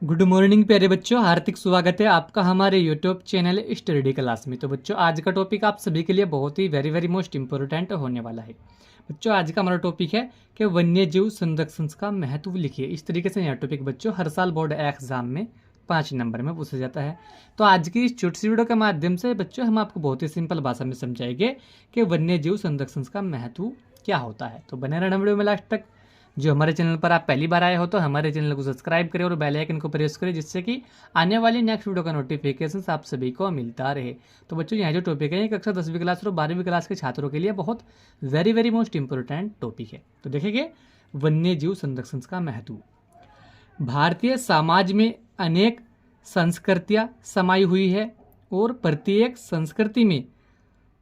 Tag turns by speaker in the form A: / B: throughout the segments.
A: Good morning प्यारे बच्चों, हार्दिक स्वागत है आपका हमारे यूट्यूब चैनल स्टडी क्लास में। तो बच्चों, आज का टॉपिक आप सभी के लिए बहुत ही वेरी मोस्ट इंपॉर्टेंट होने वाला है। बच्चों, आज का हमारा टॉपिक है कि वन्य जीव संरक्षण का महत्व लिखिए। इस तरीके से यह टॉपिक बच्चों हर साल बोर्ड एग्जाम में 5 नंबर में पूछा जाता है। तो आज की इस छोटी सी वीडियो के माध्यम से बच्चों हम आपको बहुत ही सिंपल भाषा में समझाएंगे कि वन्य जीव संरक्षण का महत्व क्या होता है। तो बने रहना वीडियो में लास्ट तक। जो हमारे चैनल पर आप पहली बार आए हो तो हमारे चैनल को सब्सक्राइब करें और बेल आइकन को प्रेस करें, जिससे कि आने वाली नेक्स्ट वीडियो का नोटिफिकेशन आप सभी को मिलता रहे। तो बच्चों, यहाँ जो टॉपिक है ये कक्षा 10वीं क्लास और 12वीं क्लास के छात्रों के लिए बहुत वेरी मोस्ट इंपॉर्टेंट टॉपिक है। तो देखेंगे वन्य जीव संरक्षण का महत्व। भारतीय समाज में अनेक संस्कृतियाँ समाई हुई है और प्रत्येक संस्कृति में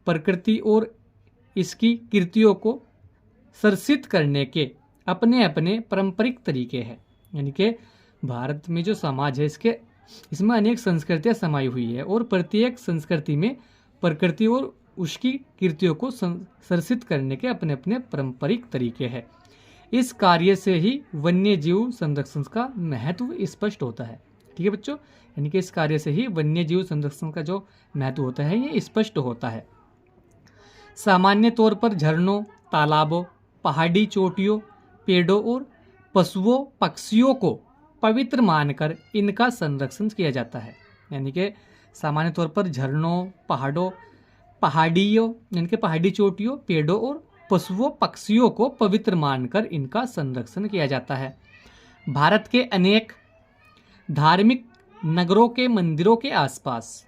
A: प्रकृति और इसकी कृतियों को संरक्षित करने के अपने अपने पारंपरिक तरीके हैं। यानी कि भारत में जो समाज है इसमें अनेक संस्कृतियाँ समाई हुई है और प्रत्येक संस्कृति में प्रकृति और उसकी कृतियों को संरक्षित करने के अपने अपने पारंपरिक तरीके हैं। इस कार्य से ही वन्य जीव संरक्षण का महत्व स्पष्ट होता है। ठीक है बच्चों, यानी कि इस कार्य से ही वन्य जीव संरक्षण का जो महत्व होता है ये स्पष्ट होता है। सामान्य तौर पर झरनों, तालाबों, पहाड़ी चोटियों, पेड़ों और पशुओं पक्षियों को पवित्र मानकर इनका संरक्षण किया जाता है। यानी कि सामान्य तौर पर झरनों, पहाड़ियों यानी कि पहाड़ी चोटियों, पेड़ों और पशुओं पक्षियों को पवित्र मानकर इनका संरक्षण किया जाता है। भारत के अनेक धार्मिक नगरों के मंदिरों के आसपास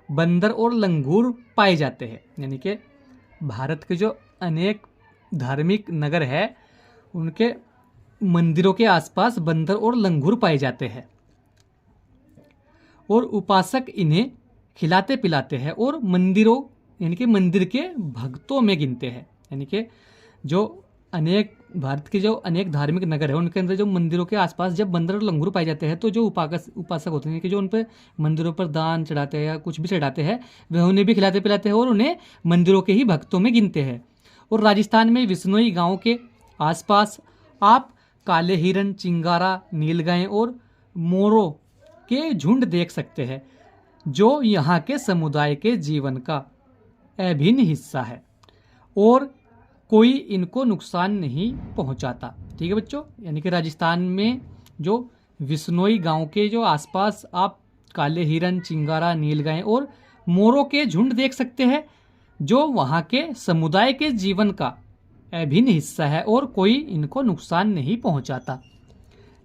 A: बंदर और लंगूर पाए जाते हैं। यानी कि भारत के जो अनेक धार्मिक नगर है उनके मंदिरों के आसपास बंदर और लंगूर पाए जाते हैं और उपासक इन्हें खिलाते पिलाते हैं और मंदिरों यानी कि मंदिर के भक्तों में गिनते हैं। यानी कि जो अनेक भारत के जो अनेक धार्मिक नगर है उनके अंदर जो मंदिरों के आसपास जब बंदर और लंगूर पाए जाते हैं तो जो उपासक होते हैं कि जो उन पर मंदिरों पर दान चढ़ाते हैं या कुछ भी चढ़ाते हैं वह उन्हें भी खिलाते पिलाते हैं और उन्हें मंदिरों के ही भक्तों में गिनते हैं। और राजस्थान में विश्नोई गांव के आसपास आप काले हिरन, चिंगारा, नीलगाय और मोरों के झुंड देख सकते हैं जो यहाँ के समुदाय के जीवन का अभिन्न हिस्सा है और कोई इनको नुकसान नहीं पहुंचाता। ठीक है बच्चों, यानी कि राजस्थान में जो विश्नोई गांव के जो आसपास आप काले हिरन, चिंगारा, नीलगाय और मोरों के झुंड देख सकते हैं जो वहाँ के समुदाय के जीवन का अभिन्न हिस्सा है और कोई इनको नुकसान नहीं पहुंचाता।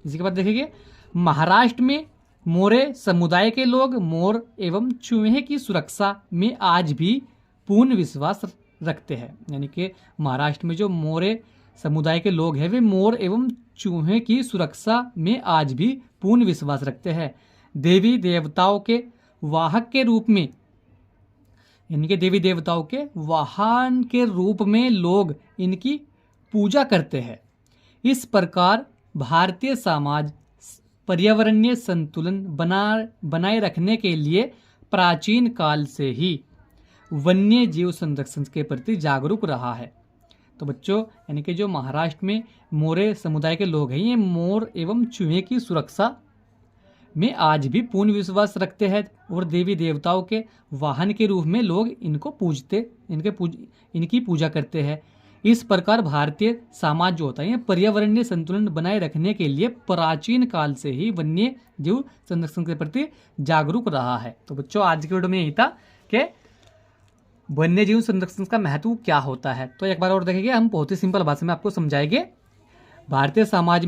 A: इसके बाद देखेंगे महाराष्ट्र में मोरे समुदाय के लोग मोर एवं चूहे की सुरक्षा में आज भी पूर्ण विश्वास रखते हैं। यानी कि महाराष्ट्र में जो मोरे समुदाय के लोग हैं वे मोर एवं चूहे की सुरक्षा में आज भी पूर्ण विश्वास रखते हैं। देवी देवताओं के वाहक के रूप में यानी कि देवी देवताओं के वाहन के रूप में लोग इनकी पूजा करते हैं। इस प्रकार भारतीय समाज पर्यावरणीय संतुलन बनाए रखने के लिए प्राचीन काल से ही वन्य जीव संरक्षण के प्रति जागरूक रहा है। तो बच्चों, यानी कि जो महाराष्ट्र में मोरे समुदाय के लोग हैं ये मोर एवं चूहे की सुरक्षा में आज भी पूर्ण विश्वास रखते हैं और देवी देवताओं के वाहन के रूप में लोग इनको इनकी पूजा करते हैं। इस प्रकार भारतीय समाज जो होता है पर्यावरणीय संतुलन बनाए रखने के लिए प्राचीन काल से ही वन्य जीव संरक्षण के प्रति जागरूक रहा है। तो बच्चों, आज की वीडियो में यही था कि वन्य जीव संरक्षण का महत्व क्या होता है। तो एक बार और देखेंगे, हम बहुत ही सिंपल भाषा में आपको समझाएंगे। भारतीय समाज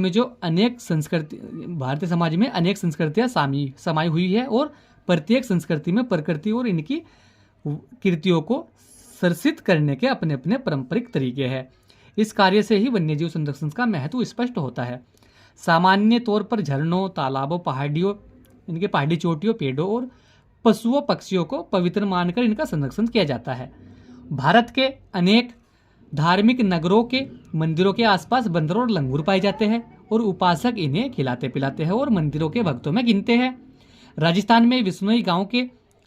A: में अनेक संस्कृतियाँ समाई हुई है और प्रत्येक संस्कृति में प्रकृति और इनकी कृतियों को संरक्षित करने के अपने अपने पारंपरिक तरीके हैं। इस कार्य से ही वन्यजीव संरक्षण का महत्व स्पष्ट होता है। सामान्य तौर पर झरनों, तालाबों, इनके पहाड़ी चोटियों, पेड़ों और पशुओं पक्षियों को पवित्र मानकर इनका संरक्षण किया जाता है। भारत के अनेक धार्मिक नगरों के मंदिरों के आसपास बंदर और लंगूर पाए जाते हैं और उपासक इन्हें खिलाते पिलाते हैं और मंदिरों के भक्तों में गिनते हैं। राजस्थान में विश्नोई गांव के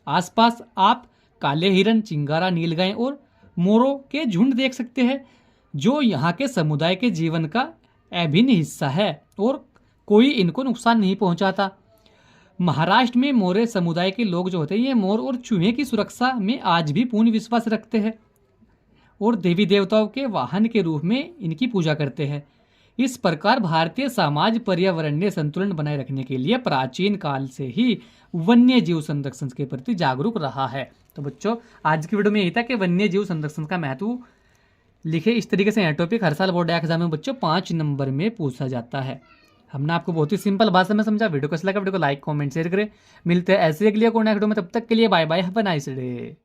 A: आसपास आप काले हिरन, चिंगारा, नीलगाय और मोरों के झुंड देख सकते हैं जो यहाँ के समुदाय के जीवन का अभिन्न हिस्सा है और कोई इनको नुकसान नहीं पहुंचाता। महाराष्ट्र में मौर्य समुदाय के लोग जो होते हैं ये मोर और चूहे की सुरक्षा में आज भी पूर्ण विश्वास रखते हैं और देवी देवताओं के वाहन के रूप में इनकी पूजा करते हैं। इस प्रकार भारतीय समाज पर्यावरणीय संतुलन बनाए रखने के लिए प्राचीन काल से ही वन्य जीव संरक्षण के प्रति जागरूक रहा है। तो बच्चों आज की वीडियो में यही था कि वन्य जीव संरक्षण का महत्व लिखे इस तरीके से टॉपिक हर साल बोर्ड एग्जाम में बच्चों 5 नंबर में पूछा जाता है। हमने आपको बहुत ही सिंपल भाषा में समझा। वीडियो को अच्छा लगा वीडियो को लाइक कमेंट शेयर करें। मिलते हैं ऐसे अगली कोई नेक्स्ट वीडियो में, तब तक के लिए bye bye, have a nice day.